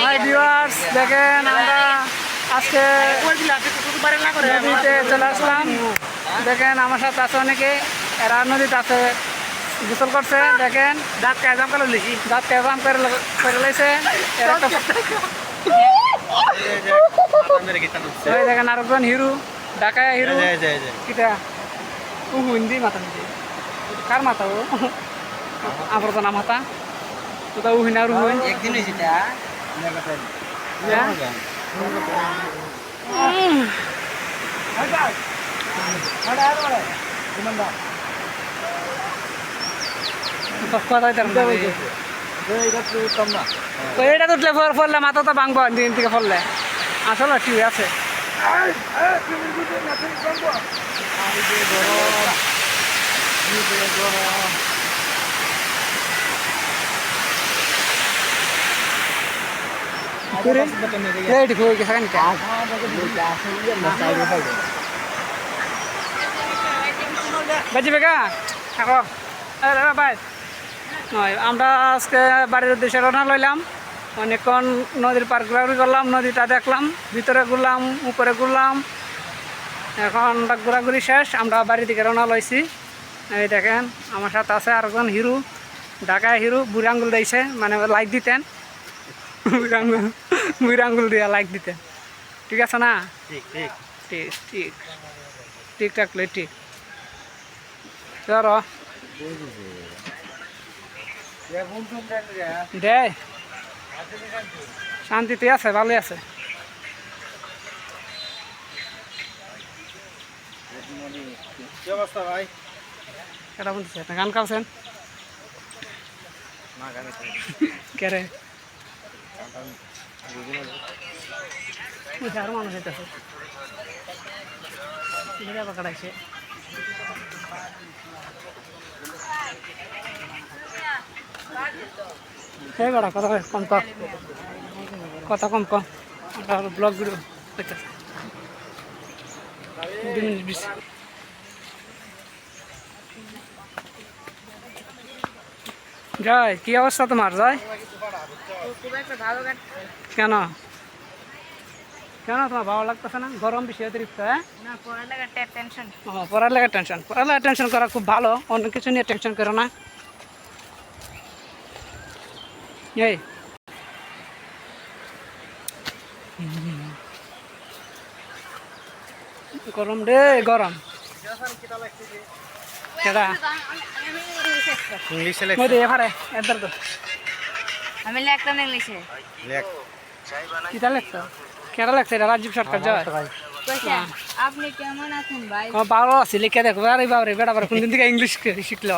Hi viewers, দেখেন আমরা আজকে নদীতে চলে আসলাম। দেখেন আমার সাথে আছে অনেকে, এরা নদীতে আছে, গোসল করছে। দেখেন দাঁত কাজাম করে লিখি, দাঁত কাজাম করে লাইছে। দেখেন আরেকজন হিরু, ঢাকায় হিরু। কিটা ও হিন্দি মাথা নিচে কার মাথা? ও আবর্জনা মাথা তো ও হিনা রুহ একদিন হয়েছে এটা তুটলে ফললে মাথা তো ভাঙবো দিন থেকে ফললে আসলে ঠিক আছে। বাজি বেগা থাকো ভাই। আমরা আজকে বাড়ির উদ্দেশ্যে রওনা লইলাম। অনেকক্ষণ নদীর পার ঘোরাঘুরি করলাম, নদীটা দেখলাম, ভিতরে ঘুরলাম, উপরে ঘুরলাম। এখন ঘোরাঘুরি শেষ, আমরা বাড়ি থেকে রওনা লইছি। এই দেখেন আমার সাথে আছে আরেকজন হিরু, ঢাকায় হিরু। বুড়ি আঙ্গুল দিয়েছে, মানে লাইক দিতেন, বুড়ি আঙ্গুল দিয়ে লাইক দিতেন। ঠিক আছে না? ঠিক ঠিক ঠিক ঠিক থাকলে ঠিক। ধরো দে শান্তিতে আছে, ভালোই আছে। কি অবস্থা ভাই? কেটা বলতেছে না গান খাওয়াছেন কেরে? আরো মানুষ হইতেছে, কাটাইছে। এই বেড়া কথা কম কম, কথা কম কম, ব্লগ ভিডিও হইতেছে 2 মিনিট 20। জয়, কি অবস্থা তোমার? জয়, কেন কেন তোমার ভালো লাগতেছে না? গরম বেশি অতিরিক্ত? হ্যাঁ, পড়ালেখার টেনশন। পড়ালেখার টেনশন করা খুব ভালো, অন্য কিছু নিয়ে টেনশন করো না। এই গরম রে, গরম। আমি লেখতাম ইংলিশে। কিটা লেখতো? কেটা লেখছে এটা? রাজীব সরকার। জয়, আপনি কেমন আছেন ভাই? ভালো আছি, লিখে দেখো। আরে বাবরে বেড়া, কোনদিন থেকে ইংলিশ শিখলো?